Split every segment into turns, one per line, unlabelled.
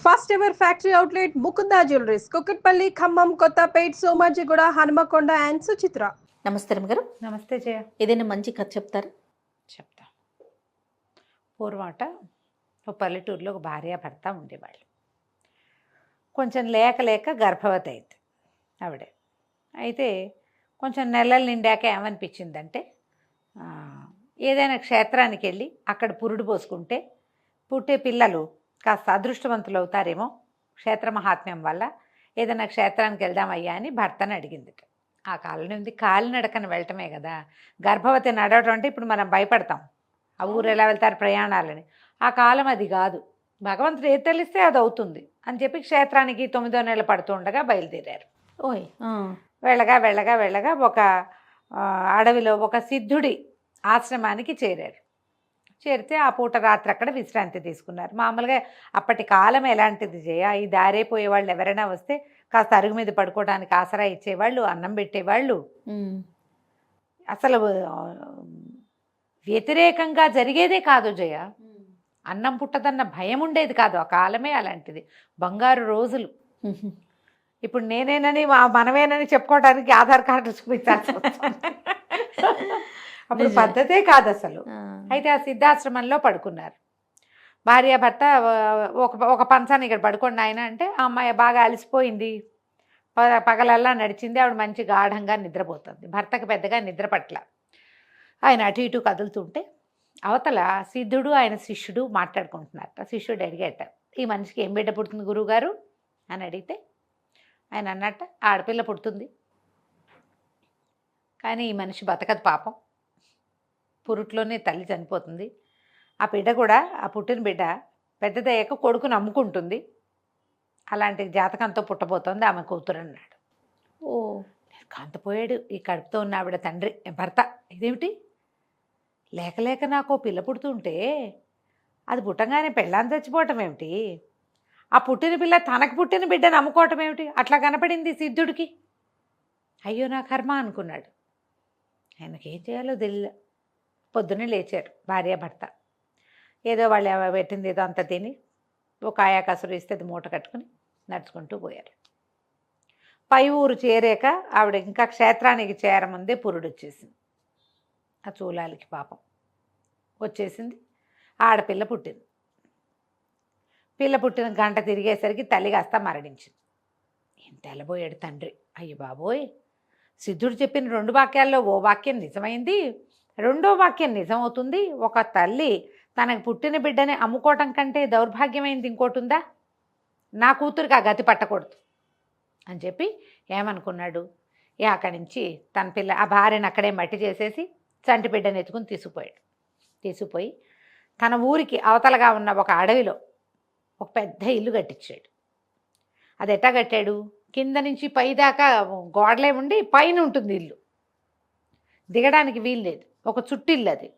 First ever factory outlet Mukunda jewelleries Kukatpally, Khammam, Kothapet, Somajiguda, Hanumakonda and Suchitra.
నమస్తే రమగారు.
నమస్తే జయ.
ఏదైనా మంచి కథ చెప్తారా?
చెప్తా. పూర్వట ఒక పల్లెటూరులో ఒక భార్య భర్త ఉండేవాళ్ళు. కొంచెం లేక గర్భవతి అయింది ఆవిడే. అయితే కొంచెం నెలలు నిండాక ఏమనిపించిందంటే ఏదైనా క్షేత్రానికి వెళ్ళి అక్కడ పురుడు పోసుకుంటే పుట్టే పిల్లలు కాస్త అదృష్టవంతులు అవుతారేమో క్షేత్ర మహాత్మ్యం వల్ల, ఏదైనా క్షేత్రానికి వెళ్దామయ్యా అని భర్తను అడిగింది. ఆ కాలంలో ఉంది కాలినడకన వెళ్ళటమే కదా. గర్భవతి నడవటం అంటే ఇప్పుడు మనం భయపడతాం, ఆ ఊరు ఎలా వెళ్తారు ప్రయాణాలని. ఆ కాలం అది కాదు, భగవంతుడు ఏది తెలిస్తే అది అవుతుంది అని చెప్పి క్షేత్రానికి 9వ నెల పడుతుండగా బయలుదేరారు.
ఓయ్.
వెళ్ళగా ఒక అడవిలో ఒక సిద్ధుడి ఆశ్రమానికి చేరారు. చేరితే ఆ పూట రాత్రి అక్కడ విశ్రాంతి తీసుకున్నారు. మామూలుగా అప్పటి కాలం ఎలాంటిది చేయ, ఈ దారైపోయే వాళ్ళు ఎవరైనా వస్తే కాస్త అరుగు మీద పడుకోవడానికి ఆసరా ఇచ్చేవాళ్ళు, అన్నం పెట్టేవాళ్ళు. అసలు వ్యతిరేకంగా జరిగేదే కాదు జయ. అన్నం పుట్టదన్న భయం ఉండేది కాదు. ఆ కాలమే అలాంటిది, బంగారు రోజులు. ఇప్పుడు నేనేనని మనమేనని చెప్పుకోవడానికి ఆధార్ కార్డు చూపించాల్సి వస్తుంది. అప్పుడు పద్ధతే కాదు అసలు. అయితే ఆ సిద్ధాశ్రమంలో పడుకున్నారు భార్య భర్త. ఒక పంచాన్ని ఇక్కడ పడుకోండి ఆయన అంటే, ఆ అమ్మాయి బాగా అలసిపోయింది, పగలల్లా నడిచింది, ఆవిడ మంచి గాఢంగా నిద్రపోతుంది. భర్తకు పెద్దగా నిద్ర పట్ల. ఆయన అటు ఇటు కదులుతుంటే అవతల సిద్ధుడు ఆయన శిష్యుడు మాట్లాడుకుంటున్నారట. శిష్యుడు అడిగేట, ఈ మనిషికి ఏం బిడ్డ పుడుతుంది గురువుగారు అని అడిగితే ఆయన అన్నట్ట, ఆడపిల్ల పుడుతుంది కానీ ఈ మనిషి బతకదు పాపం, పురుట్లోనే తల్లి చనిపోతుంది. ఆ బిడ్డ కూడా, ఆ పుట్టిన బిడ్డ పెద్దదయ్యాక కొడుకుని అమ్ముకుంటుంది, అలాంటి జాతకంతో పుట్టబోతోంది ఆమె కూతురు అన్నాడు.
ఓ,
కాంతపోయాడు ఈ కడుపుతో ఉన్న ఆవిడ తండ్రి భర్త. ఇదేమిటి, లేక నాకు పిల్ల పుడుతుంటే అది పుట్టంగానే పెళ్ళాన్ని చచ్చిపోవటం ఏమిటి, ఆ పుట్టిన పిల్ల తనకు పుట్టిన బిడ్డను అమ్ముకోవటం ఏమిటి, అట్లా కనపడింది సిద్ధుడికి. అయ్యో నా కర్మ అనుకున్నాడు. ఆయనకి ఏం చేయాలో తెలియదు. పొద్దున్నే లేచారు భార్య భర్త. ఏదో వాళ్ళు పెట్టింది ఏదో అంత తిని ఒక ఆయాకసురు ఇస్తే అది మూట కట్టుకుని నడుచుకుంటూ పోయారు. పై ఊరు చేరాక ఆవిడ ఇంకా క్షేత్రానికి చేరముందే పురుడు వచ్చేసింది. ఆ చూలాలికి పాపం వచ్చేసింది. ఆడపిల్ల పుట్టింది. పిల్ల పుట్టిన గంట తిరిగేసరికి తల్లి కాస్త మరణించింది. ఏం తెల్లబోయాడు తండ్రి. అయ్య బాబోయ్, సిద్ధుడు చెప్పిన 2 వాక్యాల్లో ఓ వాక్యం నిజమైంది, 2వ వాక్యం నిజమవుతుంది. ఒక తల్లి తనకు పుట్టిన బిడ్డని అమ్ముకోవటం కంటే దౌర్భాగ్యమైంది ఇంకోటి ఉందా, నా కూతురికి ఆ గతి పట్టకూడదు అని చెప్పి ఏమనుకున్నాడు, అక్కడి నుంచి తన పిల్ల ఆ భార్యను అక్కడే మట్టి చేసేసి చంటి బిడ్డను ఎత్తుకుని తీసుకుపోయి తన ఊరికి అవతలగా ఉన్న ఒక అడవిలో ఒక పెద్ద ఇల్లు కట్టించాడు. అది ఎట్టా కట్టాడు, కింద నుంచి పై దాకా గోడలే ఉండి పైన ఉంటుంది ఇల్లు, దిగడానికి వీలు లేదు, ఒక చుట్టిల్లు, అది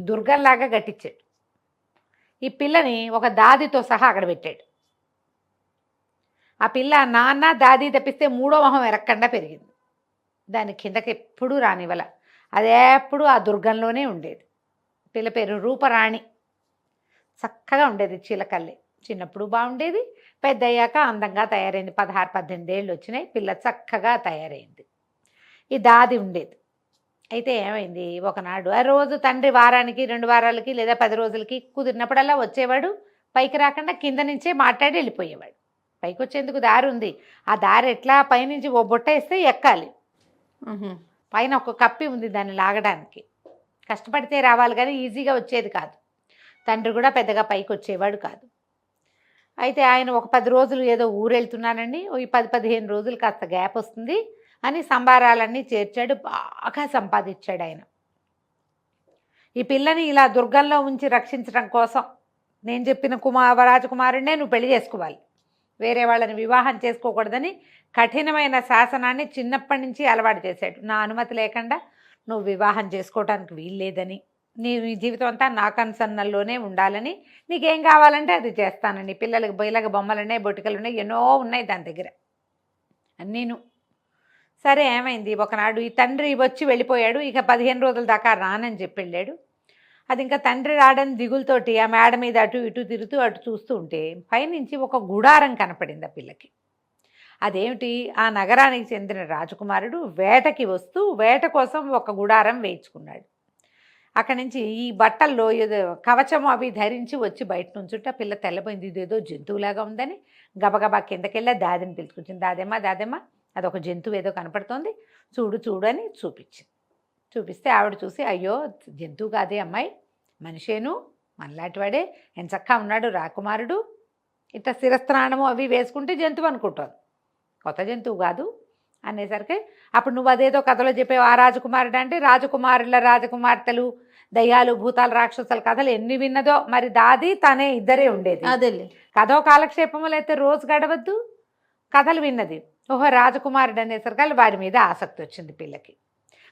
దుర్గంలాగా కట్టించాడు. ఈ పిల్లని ఒక దాదితో సహా అక్కడ పెట్టాడు. ఆ పిల్ల నాన్న దాది తప్పిస్తే 3వ మొహం ఎరక్కండా పెరిగింది. దాని కిందకి ఎప్పుడూ రానివ్వల, అదెప్పుడు ఆ దుర్గంలోనే ఉండేది. పిల్ల పేరు రూపరాణి. చక్కగా ఉండేది, చిలకల్లి. చిన్నప్పుడు బాగుండేది, పెద్ద అయ్యాక అందంగా తయారైంది. 16-18 ఏళ్ళు వచ్చినాయి, పిల్ల చక్కగా తయారైంది. ఈ దాది ఉండేది. అయితే ఏమైంది, ఒకనాడు ఆ రోజు తండ్రి వారానికి 2 వారాలకి లేదా 10 రోజులకి కుదిరినప్పుడల్లా వచ్చేవాడు. పైకి రాకుండా కింద నుంచే మాట్లాడి వెళ్ళిపోయేవాడు. పైకి వచ్చేందుకు దారి ఉంది, ఆ దారి ఎట్లా పైనుంచి ఓ బుట్ట వేస్తే ఎక్కాలి. పైన ఒక కప్పి ఉంది దాన్ని లాగడానికి. కష్టపడితే రావాలి కానీ ఈజీగా వచ్చేది కాదు. తండ్రి కూడా పెద్దగా పైకి వచ్చేవాడు కాదు. అయితే ఆయన ఒక 10 రోజులు ఏదో ఊరు వెళ్తున్నానండి, ఈ 10-15 రోజులు కాస్త గ్యాప్ వస్తుంది అని సంబారాలన్నీ చేర్చాడు. బాగా సంపాదించాడు ఆయన. ఈ పిల్లని ఇలా దుర్గంలో ఉంచి రక్షించడం కోసం నేను చెప్పిన రాజకుమారుడినే నువ్వు పెళ్లి చేసుకోవాలి, వేరే వాళ్ళని వివాహం చేసుకోకూడదని కఠినమైన శాసనాన్ని చిన్నప్పటి నుంచి అలవాటు చేశాడు. నా అనుమతి లేకుండా నువ్వు వివాహం చేసుకోవడానికి వీల్లేదని, నీ జీవితం అంతా నా కన్సన్నల్లోనే ఉండాలని, నీకేం కావాలంటే అది చేస్తానని. పిల్లలకి బొయ్యలకి బొమ్మలున్నాయి, బొటికలు ఉన్నాయి, ఎన్నో ఉన్నాయి దాని దగ్గర అన్నీను. సరే ఏమైంది, ఒకనాడు ఈ తండ్రి వచ్చి వెళ్ళిపోయాడు. ఇక 15 రోజుల దాకా రానని చెప్పి వెళ్ళాడు. అది ఇంకా తండ్రి రాడని దిగులతోటి ఆ మేడ మీద అటు ఇటు తిరుగుతూ అటు చూస్తూ ఉంటే పైనుంచి ఒక గుడారం కనపడింది ఆ పిల్లకి. అదేమిటి, ఆ నగరానికి చెందిన రాజకుమారుడు వేటకి వస్తూ వేట కోసం ఒక గుడారం వేయించుకున్నాడు. అక్కడి నుంచి ఈ బట్టల్లో ఏదో కవచం అవి ధరించి వచ్చి బయట నుంచుంటే ఆ పిల్ల తెల్లపోయింది, ఇదేదో జంతువులాగా ఉందని గబగబా కిందకెళ్ళి దాదిని పిలుచుకొచ్చింది. దాదేమ్మ దాదేమ్మ, అదొక జంతువు ఏదో కనపడుతోంది, చూడు చూడు అని చూపించింది. చూపిస్తే ఆవిడ చూసి, అయ్యో జంతువు కాదే అమ్మాయి, మనిషేను, మనలాంటి వాడే, ఎంచక్కా ఉన్నాడు రాకుమారుడు, ఇట్లా శిరస్త్రాణము అవి వేసుకుంటే జంతువు అనుకుంటాను, కొత్త జంతువు కాదు అనేసరికి అప్పుడు నువ్వు అదేదో కథలో చెప్పావు, ఆ రాజకుమారుడు అంటే రాజకుమారుల రాజకుమార్తెలు దయ్యాలు భూతాలు రాక్షసుల కథలు ఎన్ని విన్నదో, మరి దాది తనే ఇద్దరే ఉండేది.
అదేలే.
కథో కాలక్షేపములు అయితే రోజు గడవద్దు, కథలు విన్నది. ఓహో రాజకుమారుడు అనేసరికి వారి మీద ఆసక్తి వచ్చింది పిల్లకి.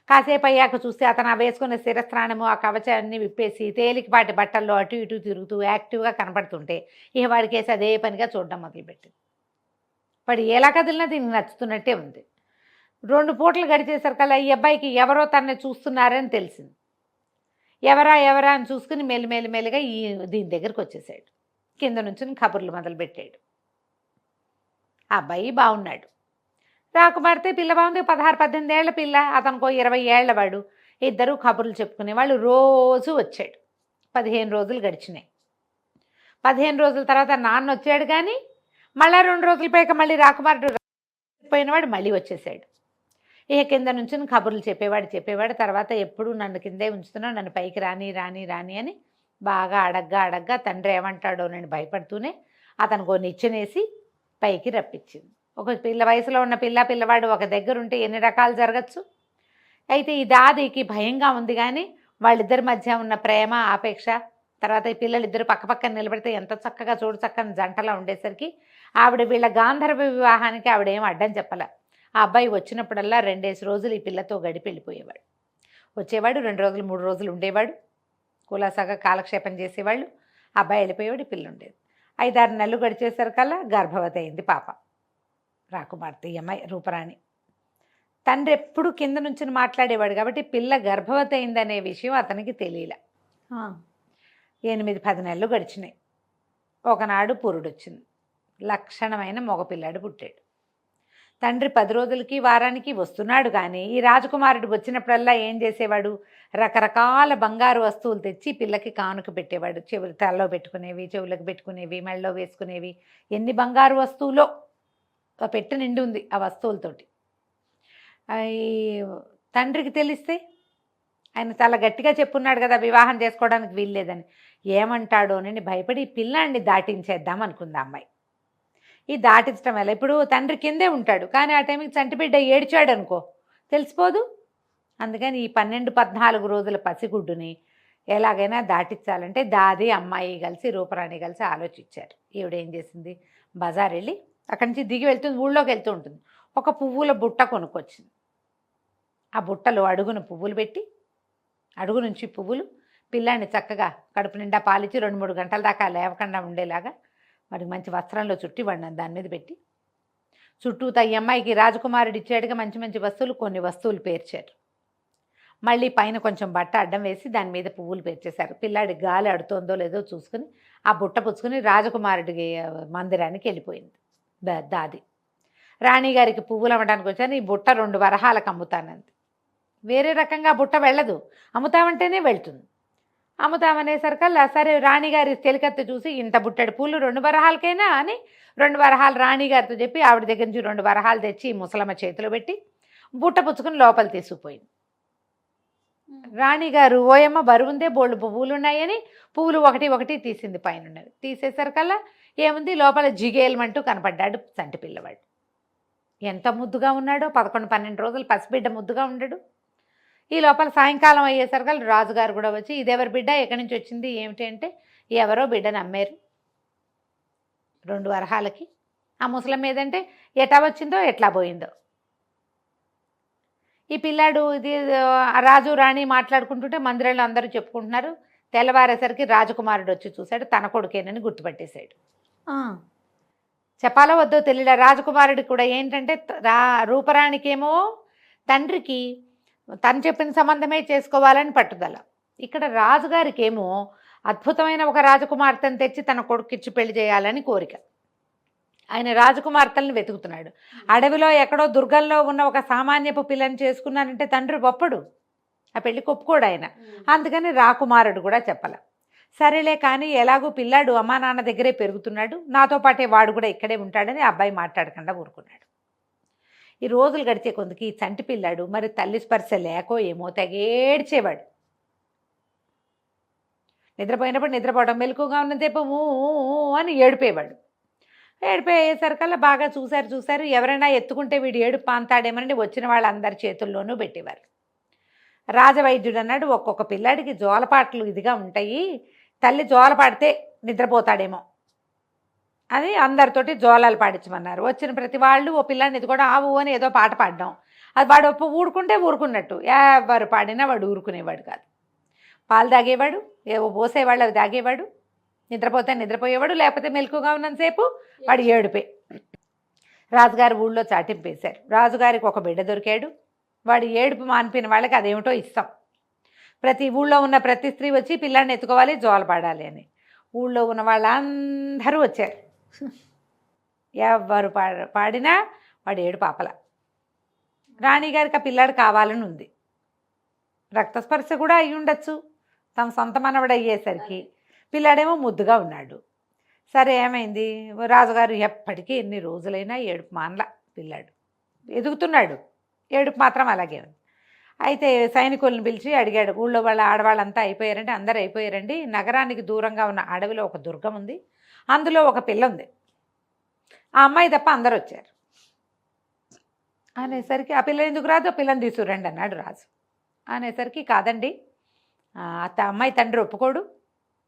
కాసేపు అయ్యాక చూస్తే అతను ఆ వేసుకున్న శిరస్త్రాణము ఆ కవచాన్ని విప్పేసి తేలికపాటి బట్టల్లో అటు ఇటు తిరుగుతూ యాక్టివ్గా కనపడుతుంటే ఇక వాడికేసి అదే పనిగా చూడడం మొదలుపెట్టింది. వాడు ఎలా కదిలినా దీనికి నచ్చుతున్నట్టే ఉంది. 2 పూటలు గడిచేసరికల్లా ఈ అబ్బాయికి ఎవరో తనని చూస్తున్నారని తెలిసింది. ఎవరా ఎవరా అని చూసుకుని మెల్లిమెల్లిగా దీని దగ్గరికి వచ్చేసాడు. కింద నుంచి కబుర్లు మొదలుపెట్టాడు. ఆ అబ్బాయి బాగున్నాడు, రాకుమారితే పిల్ల బాగుంది, 16-18 ఏళ్ల పిల్ల, అతనికో 20 ఏళ్ల వాడు. ఇద్దరు కబుర్లు చెప్పుకునేవాళ్ళు. రోజు వచ్చాడు. 15 రోజులు గడిచినాయి. 15 రోజుల తర్వాత నాన్న వచ్చాడు, కానీ మళ్ళీ 2 రోజుల పైక మళ్ళీ రాకుమారుడు పోయినవాడు మళ్ళీ వచ్చేసాడు. ఇక కింద నుంచి కబుర్లు చెప్పేవాడు. తర్వాత ఎప్పుడు నన్ను కిందే ఉంచుతున్నావు, నన్ను పైకి రాని రాని రాని అని బాగా అడగ్గా తండ్రి ఏమంటాడో నేను భయపడుతూనే అతనికి నిచ్చెనేసి పైకి రప్పించింది. ఒక వయసులో ఉన్న పిల్లవాడు ఒక దగ్గర ఉంటే ఎన్ని రకాలు జరగచ్చు. అయితే ఈ దాదికి భయంగా ఉంది, కానీ వాళ్ళిద్దరి మధ్య ఉన్న ప్రేమ ఆపేక్ష, తర్వాత ఈ పిల్లలిద్దరు పక్కపక్కన నిలబడితే ఎంత చక్కగా చూడు చక్కని జంటలా ఉండేసరికి ఆవిడ వీళ్ళ గాంధర్వ వివాహానికి ఆవిడేం అడ్డం చెప్పలే. ఆ అబ్బాయి వచ్చినప్పుడల్లా 2 రోజులు ఈ పిల్లతో గడిపి వెళ్ళిపోయేవాడు. వచ్చేవాడు 2 రోజులు 3 రోజులు ఉండేవాడు, కులాసాగా కాలక్షేపం చేసేవాళ్ళు. ఆ అబ్బాయి వెళ్ళిపోయేవాడు, ఈ పిల్ల ఉండేది. 5-6 నెలలు గడిచేసరికల్లా గర్భవతి అయింది పాప, రాకుమార్తె ఈ అమ్మాయి రూపరాణి. తండ్రి ఎప్పుడు కింద నుంచి మాట్లాడేవాడు కాబట్టి పిల్ల గర్భవతి అయిందనే విషయం అతనికి తెలియలే. 8-10 నెలలు గడిచినాయి. ఒకనాడు పురుడొచ్చింది. లక్షణమైన మగపిల్లాడు పుట్టాడు. తండ్రి 10 రోజులకి వారానికి వస్తున్నాడు, కానీ ఈ రాజకుమారుడు వచ్చినప్పుడల్లా ఏం చేసేవాడు, రకరకాల బంగారు వస్తువులు తెచ్చి పిల్లకి కానుక పెట్టేవాడు. చెవులు తలలో పెట్టుకునేవి, చెవులకు పెట్టుకునేవి, మెళ్ళలో వేసుకునేవి. ఎన్ని బంగారు వస్తువులో పెట్టి నిండి ఉంది ఆ వస్తువులతోటి. ఈ తండ్రికి తెలిస్తే ఆయన చాలా గట్టిగా చెప్పున్నాడు కదా వివాహం చేసుకోవడానికి వీల్లేదని. ఏమంటాడో అని భయపడి పిల్లాన్ని దాటించేద్దాం అనుకుంది అమ్మాయి. ఈ దాటించడం వల్ల ఇప్పుడు తండ్రి కిందే ఉంటాడు, కానీ ఆ టైంకి చంటిబిడ్డ ఏడ్చాడు అనుకో తెలిసిపోదు. అందుకని ఈ 12-14 రోజుల పసిగుడ్డుని ఎలాగైనా దాటించాలంటే దాది అమ్మాయి కలిసి రూపరాణి కలిసి ఆలోచించారు. ఈవిడేం చేసింది, బజార్ వెళ్ళి అక్కడి నుంచి దిగి వెళ్తుంది, ఊళ్ళోకి వెళ్తూ ఉంటుంది. ఒక పువ్వుల బుట్ట కొనుక్కొచ్చింది. ఆ బుట్టలో అడుగున పువ్వులు పెట్టి, అడుగు నుంచి పువ్వులు, పిల్లాన్ని చక్కగా కడుపు నిండా పాలిచ్చి 2-3 గంటల దాకా లేవకుండా ఉండేలాగా వాడికి మంచి వస్త్రంలో చుట్టి వాడిని దాని మీద పెట్టి చుట్టూతా ఈ అమ్మాయికి రాజకుమారుడు ఇచ్చాడుగా మంచి మంచి వస్తువులు, కొన్ని వస్తువులు పేర్చారు. మళ్ళీ పైన కొంచెం బట్ట అడ్డం వేసి దాని మీద పువ్వులు పేర్చేశారు. పిల్లాడి గాలి అడుతోందో లేదో చూసుకుని ఆ బుట్ట పుచ్చుకుని రాజకుమారుడి మందిరానికి వెళ్ళిపోయింది దాది. రాణిగారికి పువ్వులు అమ్మడానికి వచ్చాను, ఈ బుట్ట 2 వరహాలకు అమ్ముతానంది. వేరే రకంగా బుట్ట వెళ్ళదు, అమ్ముతామంటేనే వెళ్తుంది. అమ్ముతామనేసరికల్లా సరే రాణిగారి తెలికత్తి చూసి ఇంత బుట్టడి పూలు 2 వరహాలకైనా అని 2 వరహాలు రాణిగారితో చెప్పి ఆవిడ దగ్గర నుంచి 2 వరహాలు తెచ్చి ముసలమ్మ చేతిలో పెట్టి బుట్ట పుచ్చుకుని లోపల తీసుకుపోయింది. రాణిగారు ఓయమ్మ బరువుందే, బోళ్ళు పువ్వులు ఉన్నాయని పువ్వులు ఒకటి తీసింది పైన. తీసేసరికల్లా ఏముంది, లోపల జిగేలమంటూ కనపడ్డాడు చంటి పిల్లవాడు. ఎంత ముద్దుగా ఉన్నాడో, 11-12 రోజులు పసిబిడ్డ ముద్దుగా ఉండడు. ఈ లోపల సాయంకాలం అయ్యేసరికి రాజుగారు కూడా వచ్చి ఇదెవరి బిడ్డ, ఎక్కడి నుంచి వచ్చింది ఏమిటి అంటే, ఎవరో బిడ్డను అమ్మారు 2 వరహాలకి. ఆ ముసలం ఏదంటే ఎట్లా వచ్చిందో ఎట్లా పోయిందో. ఈ పిల్లాడు ఇది రాజు రాణి మాట్లాడుకుంటుంటే మందిరంలో అందరూ చెప్పుకుంటున్నారు. తెల్లవారేసరికి రాజకుమారుడు వచ్చి చూశాడు, తన కొడుకేనని గుర్తుపట్టేశాడు. చెప్పాలో వద్దో తెలియలే రాజకుమారుడికి కూడా. ఏంటంటే రూపరాణికేమో తండ్రికి తను చెప్పిన సంబంధమే చేసుకోవాలని పట్టుదల, ఇక్కడ రాజుగారికి ఏమో అద్భుతమైన ఒక రాజకుమార్తెను తెచ్చి తన కొడుకిచ్చి పెళ్లి చేయాలని కోరిక. ఆయన రాజకుమార్తెలను వెతుకుతున్నాడు. అడవిలో ఎక్కడో దుర్గంలో ఉన్న ఒక సామాన్యపు పిల్లని చేసుకున్నానంటే తండ్రి ఒప్పడు, ఆ పెళ్లికి ఒప్పుకోడు ఆయన. అందుకని రాకుమారుడు కూడా చెప్పాల. సరేలే కానీ ఎలాగూ పిల్లాడు అమ్మా నాన్న దగ్గరే పెరుగుతున్నాడు, నాతో పాటే వాడు కూడా ఇక్కడే ఉంటాడని అబ్బాయి మాట్లాడకుండా ఊరుకున్నాడు. ఈ రోజులు గడిచే కొందుకి ఈ చంటి పిల్లాడు మరి తల్లి స్పర్శ లేకో ఏమో తెగేడ్చేవాడు. నిద్రపోయినప్పుడు నిద్రపోవడం, మెలకుగా ఉన్నదేపో అని ఏడిపోయేవాడు. ఏడిపోయేసరికల్లా బాగా చూశారు, ఎవరైనా ఎత్తుకుంటే వీడు ఏడుపు పాంతాడేమని వచ్చిన వాళ్ళందరి చేతుల్లోనూ పెట్టేవారు. రాజవైద్యుడు అన్నాడు, ఒక్కొక్క పిల్లాడికి జోలపాట్లు ఇదిగా ఉంటాయి, తల్లి జోల పాడితే నిద్రపోతాడేమో అని అందరితోటి జోలాలు పాడించమన్నారు. వచ్చిన ప్రతి వాళ్ళు ఓ పిల్లాడిని ఇది కూడా ఆవు అని ఏదో పాట పాడడం, అది వాడు ఊరుకుంటే ఊరుకున్నట్టు, ఎవరు పాడినా వాడు ఊరుకునేవాడు కాదు. పాలు తాగేవాడు, ఏవో పోసేవాళ్ళు అవి తాగేవాడు, నిద్రపోతే నిద్రపోయేవాడు, లేకపోతే మెలకుగా ఉన్నంతసేపు వాడు ఏడుపే. రాజుగారి ఊళ్ళో చాటింపేశారు. రాజుగారికి ఒక బిడ్డ దొరికాడు. వాడు ఏడుపు మానిపిన వాళ్ళకి అదేమిటో ఇస్తాం. ప్రతి ఊళ్ళో ఉన్న ప్రతి స్త్రీ వచ్చి పిల్లాడిని ఎత్తుకోవాలి, జోల పాడాలి అని. ఊళ్ళో ఉన్న వాళ్ళందరూ వచ్చారు. ఎవరు పాడినా వాడు ఏడుపు ఆపల. రాణిగారికి ఆ పిల్లాడు కావాలని ఉంది. రక్తస్పర్శ కూడా అయి ఉండొచ్చు, తమ సొంత మనవడు అయ్యేసరికి. పిల్లాడేమో ముద్దుగా ఉన్నాడు. సరే ఏమైంది, రాజుగారు ఎప్పటికీ ఎన్ని రోజులైనా ఏడుపు మానల. పిల్లాడు ఎదుగుతున్నాడు, ఏడుపు మాత్రం అలాగే ఉంది. అయితే సైనికులను పిలిచి అడిగాడు, ఊళ్ళో వాళ్ళ ఆడవాళ్ళంతా అయిపోయారంటే అందరూ అయిపోయారండి, నగరానికి దూరంగా ఉన్న అడవిలో ఒక దుర్గం ఉంది, అందులో ఒక పిల్ల ఉంది, ఆ అమ్మాయి తప్ప అందరూ వచ్చారు అనేసరికి, ఆ పిల్ల ఎందుకు రాదు, ఆ పిల్లని తీసుకురండి అన్నాడు రాజు. అనేసరికి కాదండి, అమ్మాయి తండ్రి ఒప్పుకోడు,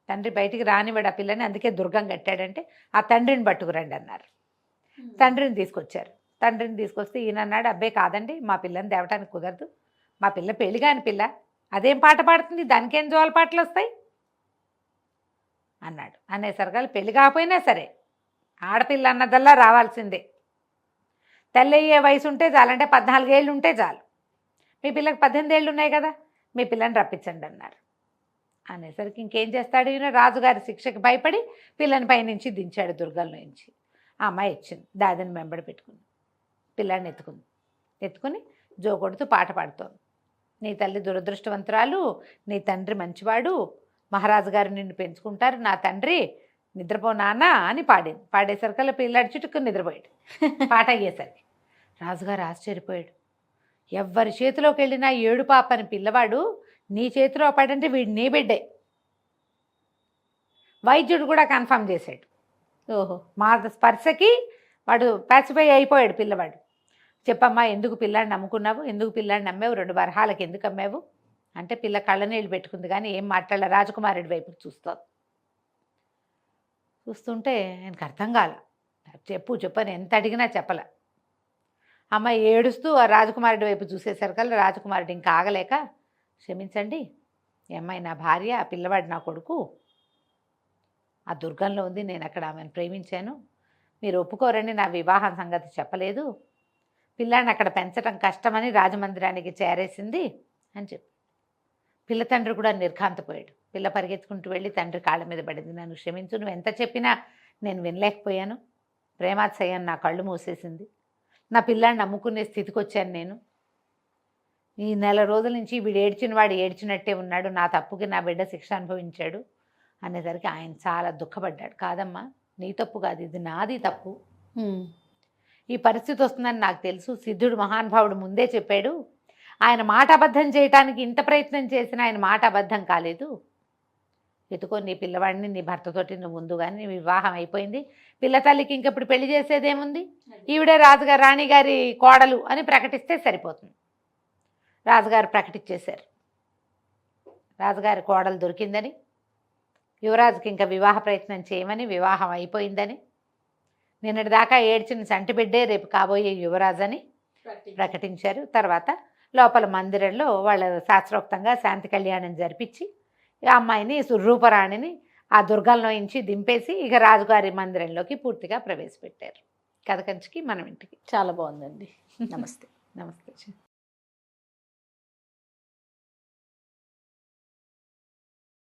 తండ్రి బయటికి రానివాడు ఆ పిల్లని, అందుకే దుర్గం కట్టాడంటే ఆ తండ్రిని పట్టుకురండి అన్నారు. తండ్రిని తీసుకొచ్చారు. తండ్రిని తీసుకొస్తే ఈయన అన్నాడు, అబ్బాయి కాదండి, మా పిల్లని తేవటానికి కుదరదు, మా పిల్ల పెళ్లి కాని పిల్ల, అదేం పాట పాడుతుంది, దానికేం జోల పాటలు వస్తాయి అన్నాడు. అనేసరికి పెళ్లి కాకపోయినా సరే ఆడపిల్ల అన్నదల్లా రావాల్సిందే, తల్లి అయ్యే వయసు ఉంటే చాలంటే 14 ఏళ్ళు ఉంటే చాలు, మీ పిల్లకి 18 ఏళ్ళు ఉన్నాయి కదా, మీ పిల్లని రప్పించండి అన్నారు. అనేసరికి ఇంకేం చేస్తాడు ఈయన, రాజుగారి శిక్షకి భయపడి పిల్లని పైనుంచి దించాడు దుర్గంలో నుంచి. ఆ అమ్మాయి ఇచ్చింది, దాదిని వెంబడి పెట్టుకుంది, పిల్లాడిని ఎత్తుకుని జో కొడుతూ పాట పాడుతోంది. నీ తల్లి దురదృష్టవంతురాలు, నీ తండ్రి మంచివాడు, మహారాజు గారు నిన్ను పెంచుకుంటారు, నా తండ్రి నిద్రపో నాన్న అని పాడింది. పాడేసరికల్లా పిల్లాడి చుట్టుకుని నిద్రపోయాడు. పాట అయ్యేసరికి రాజుగారు ఆశ్చర్యపోయాడు. ఎవ్వరి చేతిలోకి వెళ్ళినా ఏడు పాపని పిల్లవాడు నీ చేతిలో పడంటే వీడు నీ బిడ్డే. వైద్యుడు కూడా కన్ఫర్మ్ చేశాడు.
ఓహో,
మా స్పర్శకి వాడు పాసిఫై అయిపోయాడు పిల్లవాడు. చెప్పమ్మా, ఎందుకు పిల్లాడిని నమ్ముకున్నావు, ఎందుకు పిల్లాడిని నమ్మావు, 2 వరహాలకి ఎందుకు అమ్మావు అంటే పిల్ల కళ్ళనీళ్ళు పెట్టుకుంది, కానీ ఏం మాట్లాడాల, రాజకుమారుడి వైపు చూస్తుంటే ఆయనకు అర్థం కాల. చెప్పని ఎంత అడిగినా చెప్పల. అమ్మాయి ఏడుస్తూ ఆ రాజకుమారుడి వైపు చూసేసరికల్లా రాజకుమారుడు ఇంకా ఆగలేక, క్షమించండి, ఈ అమ్మాయి నా భార్య, ఆ పిల్లవాడు నా కొడుకు, ఆ దుర్గంలో ఉంది, నేను అక్కడ ఆమెను ప్రేమించాను, మీరు ఒప్పుకోరని నా వివాహం సంగతి చెప్పలేదు, పిల్లాడిని అక్కడ పెంచడం కష్టమని రాజమందిరానికి చేరేసింది అని చెప్పి. పిల్ల తండ్రి కూడా నిర్ఘాంతపోయాడు. పిల్ల పరిగెత్తుకుంటూ వెళ్ళి తండ్రి కాళ్ళ మీద పడింది, నన్ను క్షమించు, నువ్వు ఎంత చెప్పినా నేను వినలేకపోయాను, ప్రేమాత్సయం నా కళ్ళు మూసేసింది, నా పిల్లాడిని నమ్ముకునే స్థితికి వచ్చాను నేను, ఈ 4 రోజుల నుంచి వీడు ఏడ్చిన వాడు ఏడ్చినట్టే ఉన్నాడు, నా తప్పుకి నా బిడ్డ శిక్ష అనుభవించాడు అనేసరికి ఆయన చాలా దుఃఖపడ్డాడు. కాదమ్మా, నీ తప్పు కాదు, ఇది నాది తప్పు, ఈ పరిస్థితి వస్తుందని నాకు తెలుసు, సిద్ధుడు మహానుభావుడు ముందే చెప్పాడు, ఆయన మాట అబద్ధం చేయటానికి ఇంత ప్రయత్నం చేసినా ఆయన మాట అబద్ధం కాలేదు, ఎత్తుకో నీ పిల్లవాడిని, నీ భర్తతోటి నువ్వు ముందుగానే నీ వివాహం అయిపోయింది, పిల్ల తల్లికి ఇంకెప్పుడు పెళ్లి చేసేదేముంది, ఈవిడే రాజుగారు రాణిగారి కోడలు అని ప్రకటిస్తే సరిపోతుంది. రాజుగారు ప్రకటించేశారు, రాజుగారి కోడలు దొరికిందని, యువరాజుకి ఇంకా వివాహ ప్రయత్నం చేయమని, వివాహం అయిపోయిందని, నిన్నటి దాకా ఏడ్చిన చంటి బిడ్డే రేపు కాబోయే యువరాజని ప్రకటించారు. తర్వాత లోపల మందిరంలో వాళ్ళ శాస్త్రోక్తంగా శాంతి కళ్యాణం జరిపించి ఆ అమ్మాయిని రూపరాణిని ఆ దుర్గంలో నుంచి దింపేసి ఇక రాజుగారి మందిరంలోకి పూర్తిగా ప్రవేశపెట్టారు. కథ కంచికి మనం ఇంటికి.
చాలా బాగుందండి. నమస్తే.
నమస్తే.